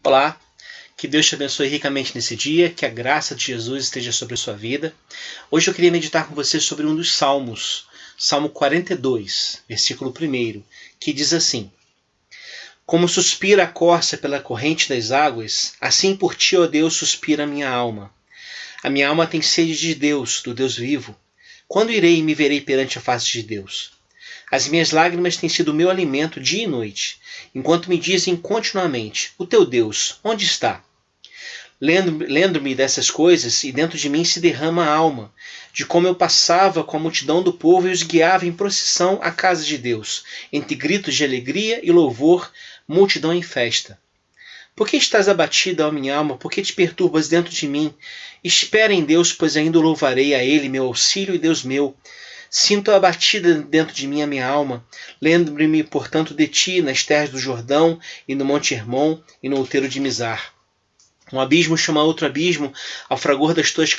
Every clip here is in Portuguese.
Olá, que Deus te abençoe ricamente nesse dia, que a graça de Jesus esteja sobre a sua vida. Hoje eu queria meditar com você sobre um dos salmos, Salmo 42, versículo 1, que diz assim: Como suspira a corça pela corrente das águas, assim por ti, ó Deus, suspira a minha alma. A minha alma tem sede de Deus, do Deus vivo. Quando irei e me verei perante a face de Deus? As minhas lágrimas têm sido o meu alimento dia e noite, enquanto me dizem continuamente: o teu Deus, onde está? Lendo-me dessas coisas, e dentro de mim se derrama a alma, de como eu passava com a multidão do povo e os guiava em procissão à casa de Deus, entre gritos de alegria e louvor, multidão em festa. Por que estás abatida, ó minha alma? Por que te perturbas dentro de mim? Espera em Deus, pois ainda o louvarei a Ele, meu auxílio e Deus meu. Sinto abatida dentro de mim a minha alma. Lembre-me, portanto, de ti nas terras do Jordão, e no Monte Hermon, e no outeiro de Mizar. Um abismo chama outro abismo ao fragor das tuas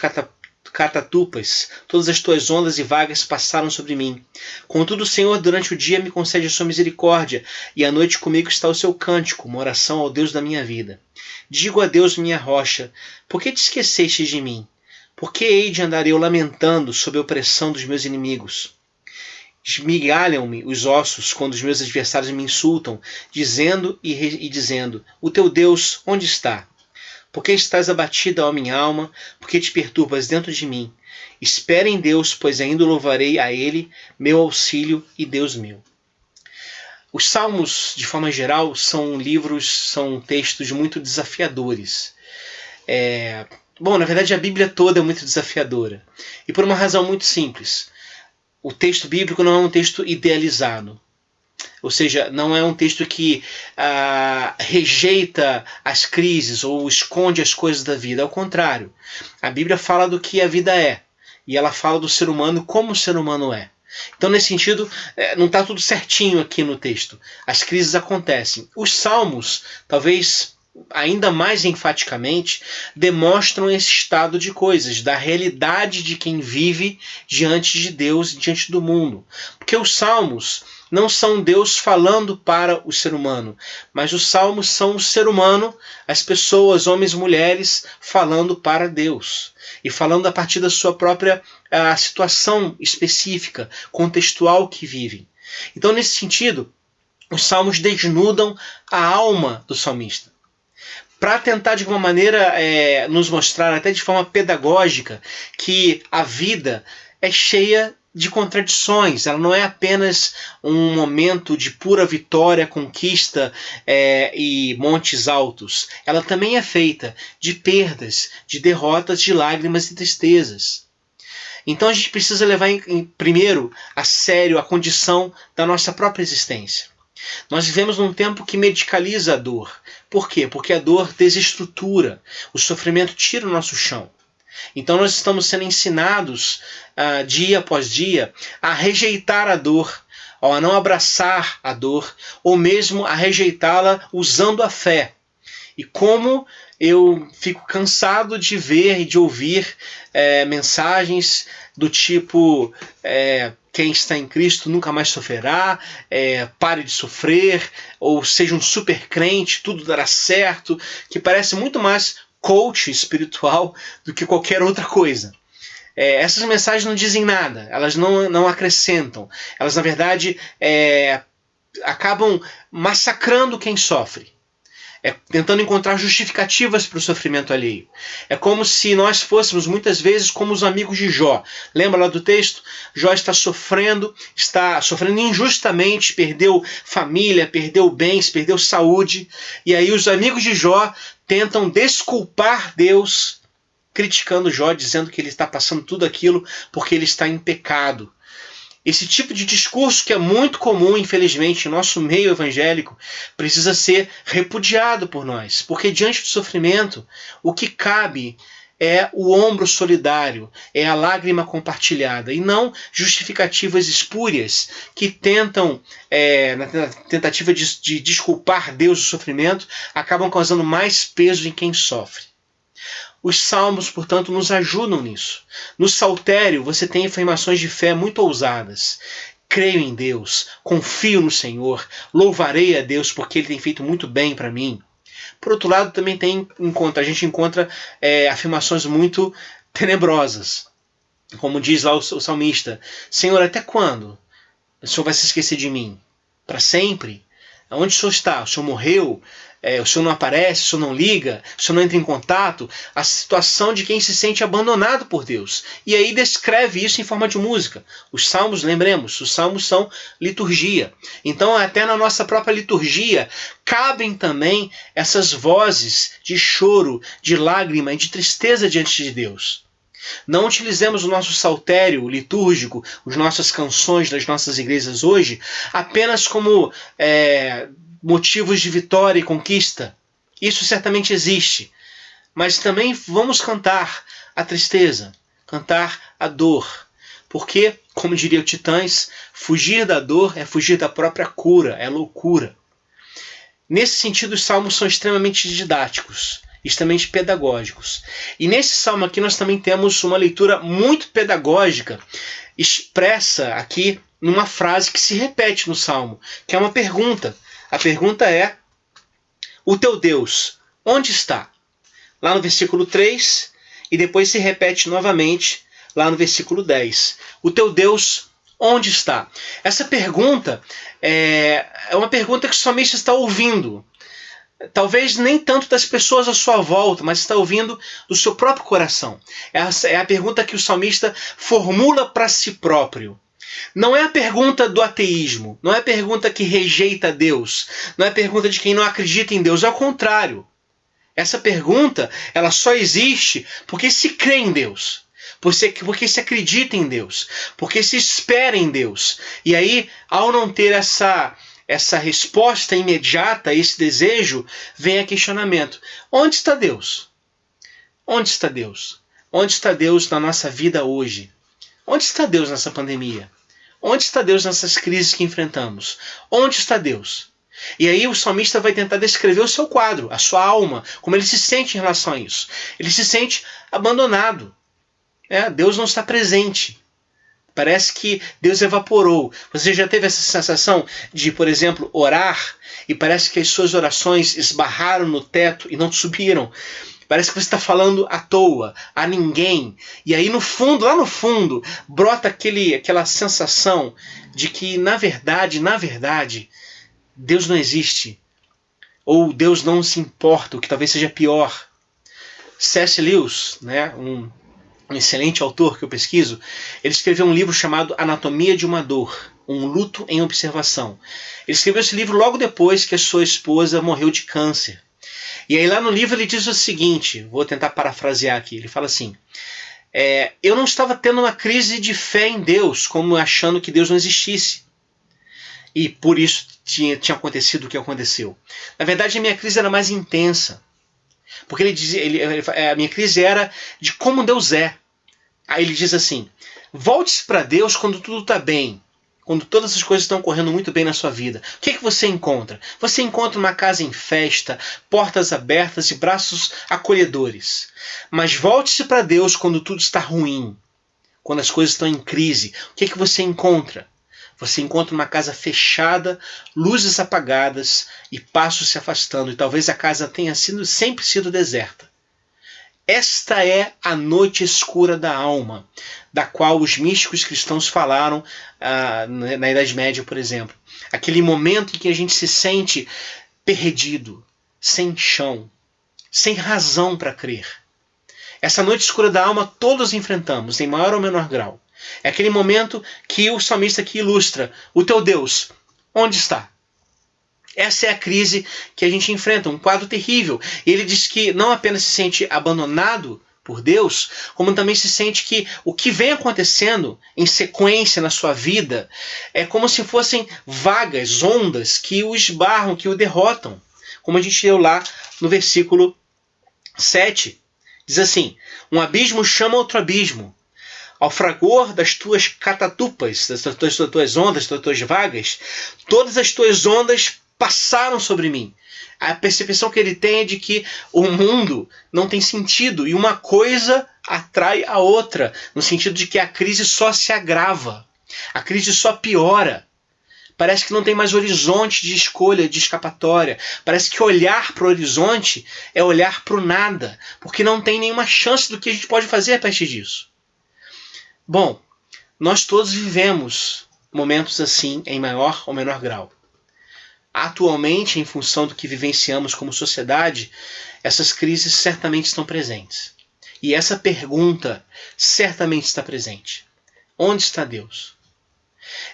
catatupas. Todas as tuas ondas e vagas passaram sobre mim. Contudo, o Senhor, durante o dia, me concede a sua misericórdia, e à noite comigo está o seu cântico, uma oração ao Deus da minha vida. Digo a Deus, minha rocha: por que te esqueceste de mim? Por que hei de andar eu lamentando sob a opressão dos meus inimigos? Esmigalham-me os ossos quando os meus adversários me insultam, dizendo e dizendo: o teu Deus onde está? Por que estás abatida, ó minha alma? Por que te perturbas dentro de mim? Espera em Deus, pois ainda louvarei a Ele, meu auxílio e Deus meu. Os Salmos, de forma geral, são textos muito desafiadores. Na verdade, a Bíblia toda é muito desafiadora. E por uma razão muito simples. O texto bíblico não é um texto idealizado. Ou seja, não é um texto que rejeita as crises ou esconde as coisas da vida. Ao contrário, a Bíblia fala do que a vida é. E ela fala do ser humano como o ser humano é. Então, nesse sentido, não está tudo certinho aqui no texto. As crises acontecem. Os salmos, talvez ainda mais enfaticamente, demonstram esse estado de coisas, da realidade de quem vive diante de Deus e diante do mundo. Porque os salmos não são Deus falando para o ser humano, mas os salmos são o ser humano, as pessoas, homens e mulheres, falando para Deus. E falando a partir da sua própria situação específica, contextual que vivem. Então, nesse sentido, os salmos desnudam a alma do salmista, para tentar de alguma maneira nos mostrar, até de forma pedagógica, que a vida é cheia de contradições. Ela não é apenas um momento de pura vitória, conquista e montes altos. Ela também é feita de perdas, de derrotas, de lágrimas e tristezas. Então a gente precisa levar primeiro a sério a condição da nossa própria existência. Nós vivemos num tempo que medicaliza a dor. Por quê? Porque a dor desestrutura, o sofrimento tira o nosso chão. Então nós estamos sendo ensinados dia após dia a rejeitar a dor, a não abraçar a dor, ou mesmo a rejeitá-la usando a fé. E como eu fico cansado de ver e de ouvir mensagens do tipo: quem está em Cristo nunca mais sofrerá, pare de sofrer, ou seja um super crente, tudo dará certo, que parece muito mais coach espiritual do que qualquer outra coisa. Essas mensagens não dizem nada, elas não acrescentam, elas na verdade acabam massacrando quem sofre. Tentando encontrar justificativas para o sofrimento alheio. É como se nós fôssemos muitas vezes como os amigos de Jó. Lembra lá do texto? Jó está sofrendo injustamente, perdeu família, perdeu bens, perdeu saúde. E aí os amigos de Jó tentam desculpar Deus, criticando Jó, dizendo que ele está passando tudo aquilo porque ele está em pecado. Esse tipo de discurso, que é muito comum, infelizmente, em nosso meio evangélico, precisa ser repudiado por nós. Porque diante do sofrimento, o que cabe é o ombro solidário, é a lágrima compartilhada, e não justificativas espúrias que tentam, na tentativa de desculpar Deus do sofrimento, acabam causando mais peso em quem sofre. Os salmos, portanto, nos ajudam nisso. No saltério, você tem afirmações de fé muito ousadas. Creio em Deus, confio no Senhor, louvarei a Deus porque Ele tem feito muito bem para mim. Por outro lado, também a gente encontra afirmações muito tenebrosas. Como diz lá o salmista: Senhor, até quando o Senhor vai se esquecer de mim? Para sempre? Onde o Senhor está? O Senhor morreu? O Senhor não aparece? O Senhor não liga? O Senhor não entra em contato? A situação de quem se sente abandonado por Deus. E aí descreve isso em forma de música. Os salmos, lembremos, os salmos são liturgia. Então até na nossa própria liturgia cabem também essas vozes de choro, de lágrima e de tristeza diante de Deus. Não utilizemos o nosso saltério litúrgico, as nossas canções das nossas igrejas hoje, apenas como motivos de vitória e conquista. Isso certamente existe. Mas também vamos cantar a tristeza, cantar a dor. Porque, como diria o Titãs, fugir da dor é fugir da própria cura, é loucura. Nesse sentido, os salmos são extremamente didáticos, extremamente pedagógicos. E nesse salmo aqui nós também temos uma leitura muito pedagógica, expressa aqui numa frase que se repete no salmo, que é uma pergunta. A pergunta é: o teu Deus, onde está? Lá no versículo 3, e depois se repete novamente lá no versículo 10. O teu Deus, onde está? Essa pergunta é uma pergunta que o salmista está ouvindo. Talvez nem tanto das pessoas à sua volta, mas está ouvindo do seu próprio coração. Essa é a pergunta que o salmista formula para si próprio. Não é a pergunta do ateísmo, não é a pergunta que rejeita Deus, não é a pergunta de quem não acredita em Deus, é o contrário. Essa pergunta, ela só existe porque se crê em Deus, porque se acredita em Deus, porque se espera em Deus. E aí, ao não ter essa resposta imediata a esse desejo, vem a questionamento: onde está Deus? Onde está Deus? Onde está Deus na nossa vida hoje? Onde está Deus nessa pandemia? Onde está Deus nessas crises que enfrentamos? Onde está Deus? E aí o salmista vai tentar descrever o seu quadro, a sua alma, como ele se sente em relação a isso. Ele se sente abandonado. Deus não está presente. Parece que Deus evaporou. Você já teve essa sensação de, por exemplo, orar e parece que as suas orações esbarraram no teto e não subiram? Parece que você está falando à toa, a ninguém. E aí no fundo, lá no fundo, brota aquela sensação de que, na verdade, Deus não existe. Ou Deus não se importa, o que talvez seja pior. C.S. Lewis, um excelente autor que eu pesquiso, ele escreveu um livro chamado Anatomia de uma Dor, um luto em observação. Ele escreveu esse livro logo depois que a sua esposa morreu de câncer. E aí lá no livro ele diz o seguinte, vou tentar parafrasear aqui, ele fala assim: eu não estava tendo uma crise de fé em Deus, como achando que Deus não existisse. E por isso tinha acontecido o que aconteceu. Na verdade, a minha crise era mais intensa. Porque ele dizia, a minha crise era de como Deus é. Aí ele diz assim: volte-se para Deus quando tudo está bem, quando todas as coisas estão correndo muito bem na sua vida. O que você encontra? Você encontra uma casa em festa, portas abertas e braços acolhedores. Mas volte-se para Deus quando tudo está ruim, quando as coisas estão em crise. O que você encontra? Você encontra uma casa fechada, luzes apagadas e passos se afastando. E talvez a casa tenha sempre sido deserta. Esta é a noite escura da alma, da qual os místicos cristãos falaram na Idade Média, por exemplo. Aquele momento em que a gente se sente perdido, sem chão, sem razão para crer. Essa noite escura da alma todos enfrentamos, em maior ou menor grau. É aquele momento que o salmista aqui ilustra: o teu Deus, onde está? Essa é a crise que a gente enfrenta, um quadro terrível. E ele diz que não apenas se sente abandonado por Deus, como também se sente que o que vem acontecendo em sequência na sua vida é como se fossem vagas, ondas que o esbarram, que o derrotam. Como a gente leu lá no versículo 7. Diz assim: um abismo chama outro abismo. Ao fragor das tuas catatupas, das tuas ondas, das tuas vagas, todas as tuas ondas passaram sobre mim. A percepção que ele tem é de que o mundo não tem sentido e uma coisa atrai a outra, no sentido de que a crise só se agrava, a crise só piora. Parece que não tem mais horizonte de escolha, de escapatória. Parece que olhar para o horizonte é olhar para o nada, porque não tem nenhuma chance do que a gente pode fazer a partir disso. Bom, nós todos vivemos momentos assim, em maior ou menor grau. Atualmente, em função do que vivenciamos como sociedade, essas crises certamente estão presentes. E essa pergunta certamente está presente. Onde está Deus?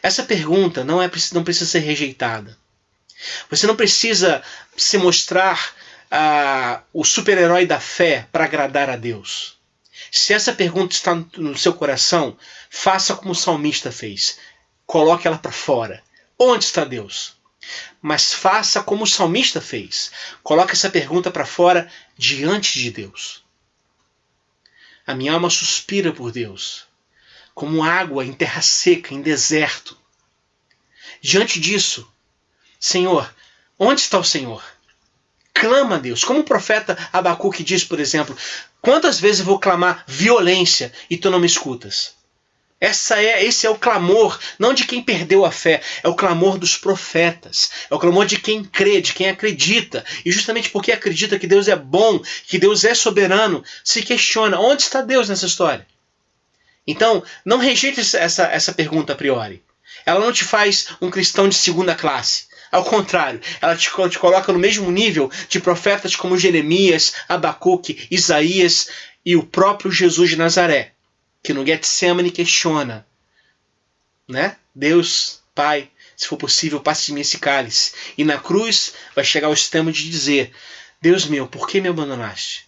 Essa pergunta não precisa ser rejeitada. Você não precisa se mostrar o super-herói da fé para agradar a Deus. Se essa pergunta está no seu coração, faça como o salmista fez. Coloque ela para fora. Onde está Deus? Mas faça como o salmista fez. Coloque essa pergunta para fora diante de Deus. A minha alma suspira por Deus, como água em terra seca, em deserto. Diante disso, Senhor, onde está o Senhor? Clama a Deus. Como o profeta Abacuque diz, por exemplo, quantas vezes eu vou clamar violência e tu não me escutas? Esse é o clamor, não de quem perdeu a fé, é o clamor dos profetas, é o clamor de quem crê, de quem acredita, e justamente porque acredita que Deus é bom, que Deus é soberano, se questiona, onde está Deus nessa história? Então, não rejeite essa pergunta a priori. Ela não te faz um cristão de segunda classe. Ao contrário, ela te coloca no mesmo nível de profetas como Jeremias, Abacuque, Isaías e o próprio Jesus de Nazaré, que no Getsemane questiona, né? Deus, Pai, se for possível, passe de mim esse cálice. E na cruz vai chegar ao extremo de dizer, Deus meu, por que me abandonaste?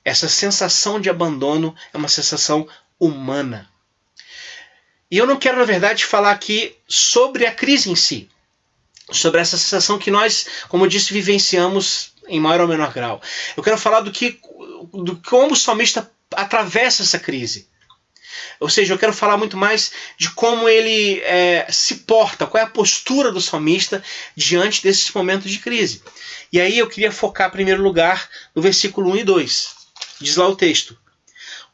Essa sensação de abandono é uma sensação humana. E eu não quero, na verdade, falar aqui sobre a crise em si, sobre essa sensação que nós, como eu disse, vivenciamos em maior ou menor grau. Eu quero falar do como o salmista atravessa essa crise. Ou seja, eu quero falar muito mais de como ele se porta, qual é a postura do salmista diante desses momentos de crise. E aí eu queria focar, em primeiro lugar, no versículo 1 e 2. Diz lá o texto.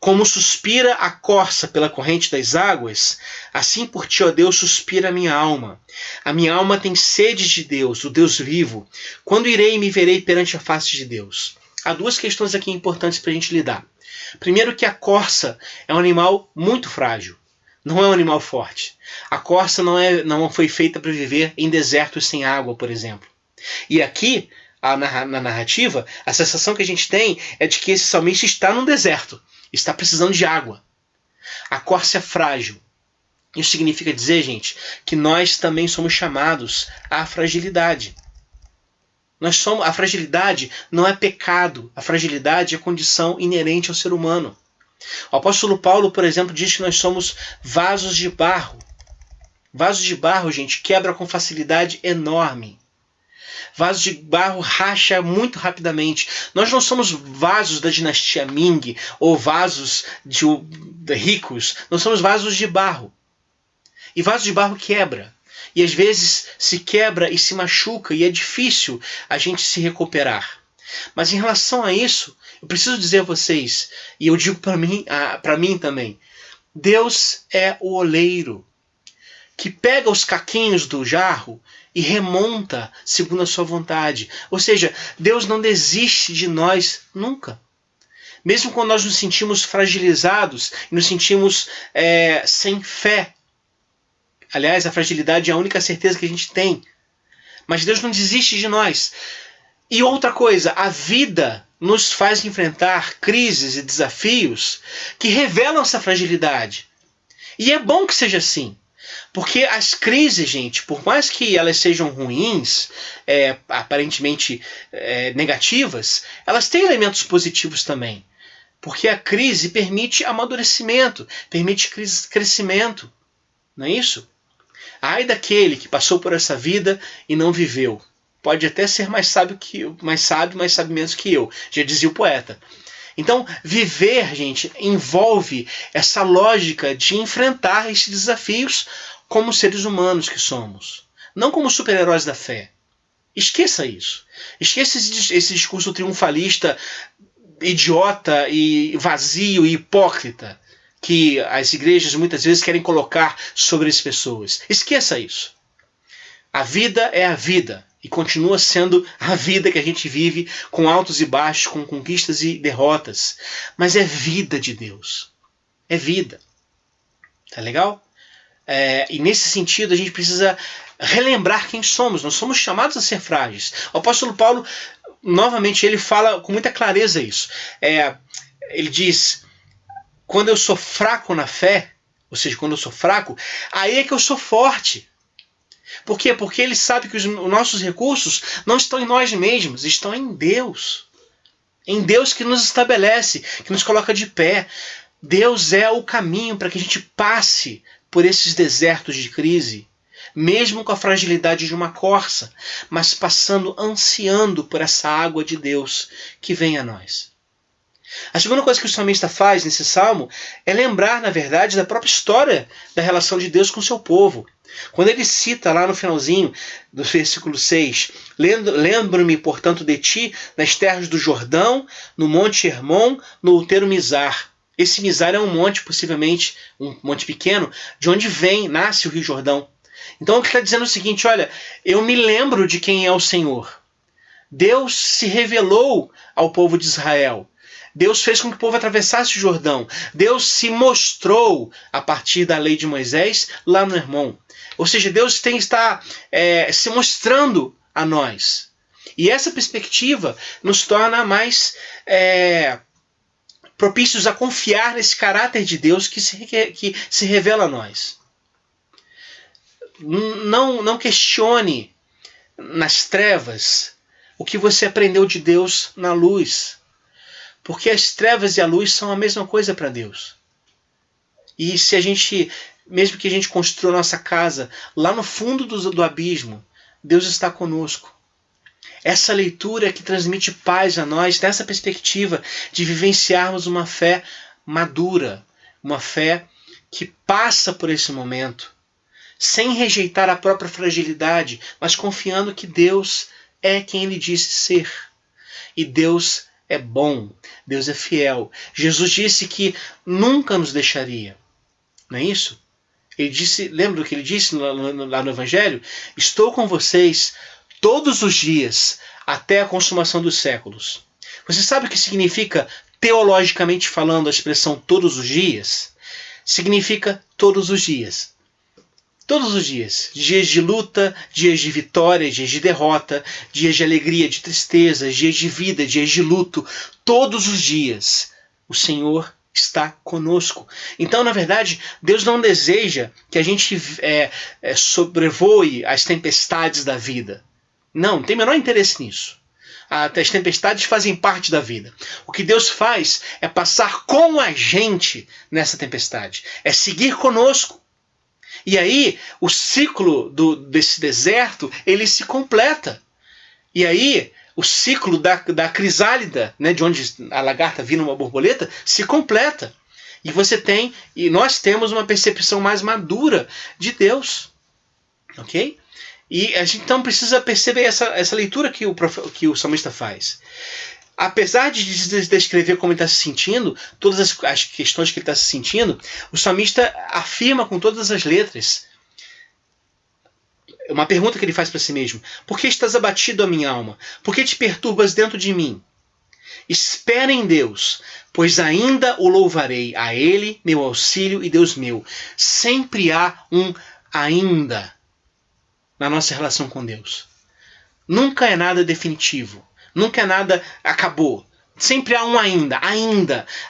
Como suspira a corça pela corrente das águas, assim por ti, ó Deus, suspira a minha alma. A minha alma tem sede de Deus, do Deus vivo. Quando irei e me verei perante a face de Deus? Há duas questões aqui importantes para a gente lidar. Primeiro que a corça é um animal muito frágil. Não é um animal forte. A corça não foi feita para viver em desertos sem água, por exemplo. E aqui, na narrativa, a sensação que a gente tem é de que esse salmista está num deserto. Está precisando de água. A corça é frágil. Isso significa dizer, gente, que nós também somos chamados à fragilidade. A fragilidade não é pecado. A fragilidade é condição inerente ao ser humano. O apóstolo Paulo, por exemplo, diz que nós somos vasos de barro. Vasos de barro, gente, quebra com facilidade enorme. Vaso de barro racha muito rapidamente. Nós não somos vasos da dinastia Ming ou vasos de ricos. Nós somos vasos de barro. E vaso de barro quebra. E às vezes se quebra e se machuca e é difícil a gente se recuperar. Mas em relação a isso, eu preciso dizer a vocês, e eu digo para mim também, Deus é o oleiro que pega os caquinhos do jarro e remonta segundo a sua vontade. Ou seja, Deus não desiste de nós nunca. Mesmo quando nós nos sentimos fragilizados e nos sentimos sem fé. Aliás, a fragilidade é a única certeza que a gente tem. Mas Deus não desiste de nós. E outra coisa, a vida nos faz enfrentar crises e desafios que revelam essa fragilidade. E é bom que seja assim. Porque as crises, gente, por mais que elas sejam ruins, aparentemente negativas, elas têm elementos positivos também. Porque a crise permite amadurecimento, permite crescimento. Não é isso? Ai daquele que passou por essa vida e não viveu. Pode até ser mais sábio, mais sabe menos que eu, já dizia o poeta. Então, viver, gente, envolve essa lógica de enfrentar esses desafios como seres humanos que somos. Não como super-heróis da fé. Esqueça isso. Esqueça esse discurso triunfalista, idiota e vazio e hipócrita que as igrejas muitas vezes querem colocar sobre as pessoas. Esqueça isso. A vida é a vida e continua sendo a vida que a gente vive, com altos e baixos, com conquistas e derrotas. Mas é vida de Deus. É vida. Tá legal? E nesse sentido a gente precisa relembrar quem somos. Nós somos chamados a ser frágeis. O apóstolo Paulo, novamente, ele fala com muita clareza isso. Ele diz, quando eu sou fraco na fé, ou seja, quando eu sou fraco, aí é que eu sou forte. Por quê? Porque ele sabe que os nossos recursos não estão em nós mesmos, estão em Deus. Em Deus que nos estabelece, que nos coloca de pé. Deus é o caminho para que a gente passe por esses desertos de crise, mesmo com a fragilidade de uma corça, mas passando, ansiando por essa água de Deus que vem a nós. A segunda coisa que o salmista faz nesse salmo é lembrar, na verdade, da própria história da relação de Deus com o seu povo. Quando ele cita lá no finalzinho do versículo 6, lembro-me, portanto, de ti nas terras do Jordão, no monte Hermon, no outeiro Mizar. Esse Mizar é um monte, possivelmente, um monte pequeno, de onde nasce o Rio Jordão. Então ele está dizendo o seguinte, olha, eu me lembro de quem é o Senhor. Deus se revelou ao povo de Israel. Deus fez com que o povo atravessasse o Jordão. Deus se mostrou a partir da lei de Moisés lá no Hermon. Ou seja, Deus está se mostrando a nós. E essa perspectiva nos torna mais propícios a confiar nesse caráter de Deus que se revela a nós. Não questione nas trevas o que você aprendeu de Deus na luz. Porque as trevas e a luz são a mesma coisa para Deus. E se a gente, mesmo que a gente construa nossa casa lá no fundo do abismo, Deus está conosco. Essa leitura que transmite paz a nós, dessa perspectiva de vivenciarmos uma fé madura, uma fé que passa por esse momento, sem rejeitar a própria fragilidade, mas confiando que Deus é quem Ele disse ser. E Deus é bom, Deus é fiel. Jesus disse que nunca nos deixaria. Não é isso? Ele disse, lembra do que ele disse lá no Evangelho? Estou com vocês todos os dias, até a consumação dos séculos. Você sabe o que significa, teologicamente falando, a expressão todos os dias? Significa todos os dias. Todos os dias. Dias de luta, dias de vitória, dias de derrota, dias de alegria, de tristeza, dias de vida, dias de luto. Todos os dias o Senhor está conosco. Então, na verdade, Deus não deseja que a gente sobrevoe as tempestades da vida. Não tem o menor interesse nisso. As tempestades fazem parte da vida. O que Deus faz é passar com a gente nessa tempestade. É seguir conosco. E aí, o ciclo desse deserto, ele se completa. E aí, o ciclo da crisálida, né, de onde a lagarta vira uma borboleta, se completa. E nós temos uma percepção mais madura de Deus. Ok? E a gente então precisa perceber essa leitura que o salmista faz. Apesar de descrever como ele está se sentindo, todas as questões que ele está se sentindo, o salmista afirma com todas as letras uma pergunta que ele faz para si mesmo. Por que estás abatido, a minha alma? Por que te perturbas dentro de mim? Espera em Deus, pois ainda o louvarei, a Ele, meu auxílio e Deus meu. Sempre há um ainda na nossa relação com Deus. Nunca é nada definitivo. Nunca é nada acabou. Sempre há um ainda.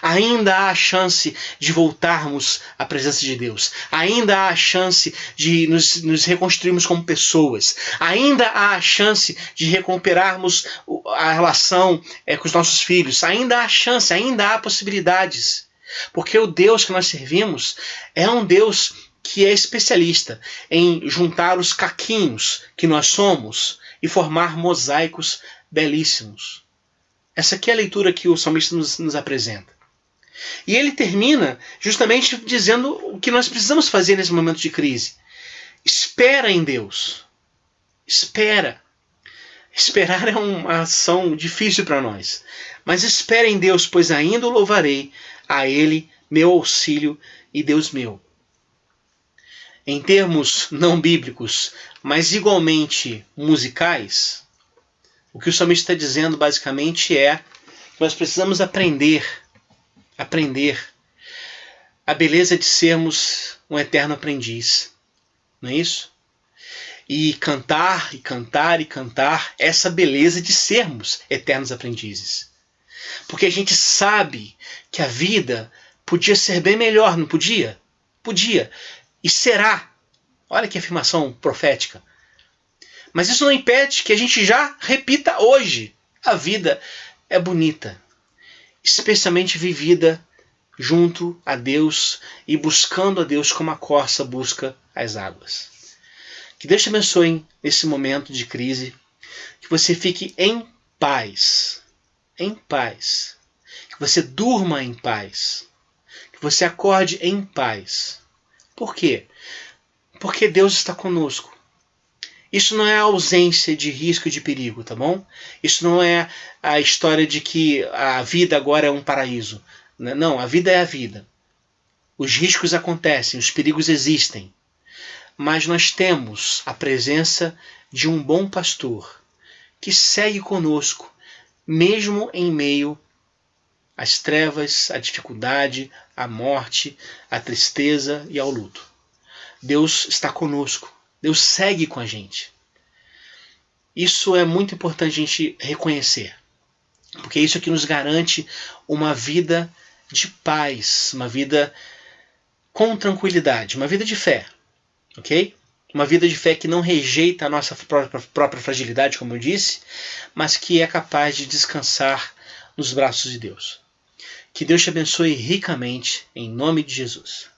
Ainda há a chance de voltarmos à presença de Deus. Ainda há a chance de nos reconstruirmos como pessoas. Ainda há a chance de recuperarmos a relação com os nossos filhos. Ainda há chance, ainda há possibilidades. Porque o Deus que nós servimos é um Deus que é especialista em juntar os caquinhos que nós somos e formar mosaicos belíssimos. Essa aqui é a leitura que o salmista nos apresenta. E ele termina justamente dizendo o que nós precisamos fazer nesse momento de crise. Espera em Deus. Espera. Esperar é uma ação difícil para nós. Mas espera em Deus, pois ainda o louvarei, a Ele, meu auxílio e Deus meu. em termos não bíblicos, mas igualmente musicais, o que o salmista está dizendo basicamente é que nós precisamos aprender a beleza de sermos um eterno aprendiz. Não é isso? E cantar, e cantar, e cantar essa beleza de sermos eternos aprendizes. Porque a gente sabe que a vida podia ser bem melhor, não podia? Podia. E será. Olha que afirmação profética. Mas isso não impede que a gente já repita hoje. A vida é bonita, especialmente vivida junto a Deus e buscando a Deus como a corça busca as águas. Que Deus te abençoe nesse momento de crise, que você fique em paz, que você durma em paz, que você acorde em paz. Por quê? Porque Deus está conosco. Isso não é a ausência de risco e de perigo, tá bom? Isso não é a história de que a vida agora é um paraíso. Não, a vida é a vida. Os riscos acontecem, os perigos existem. Mas nós temos a presença de um bom pastor que segue conosco, mesmo em meio às trevas, à dificuldade, à morte, à tristeza e ao luto. Deus está conosco. Deus segue com a gente. Isso é muito importante a gente reconhecer, porque isso aqui nos garante uma vida de paz, uma vida com tranquilidade, uma vida de fé, ok? Uma vida de fé que não rejeita a nossa própria fragilidade, como eu disse, mas que é capaz de descansar nos braços de Deus. Que Deus te abençoe ricamente, em nome de Jesus.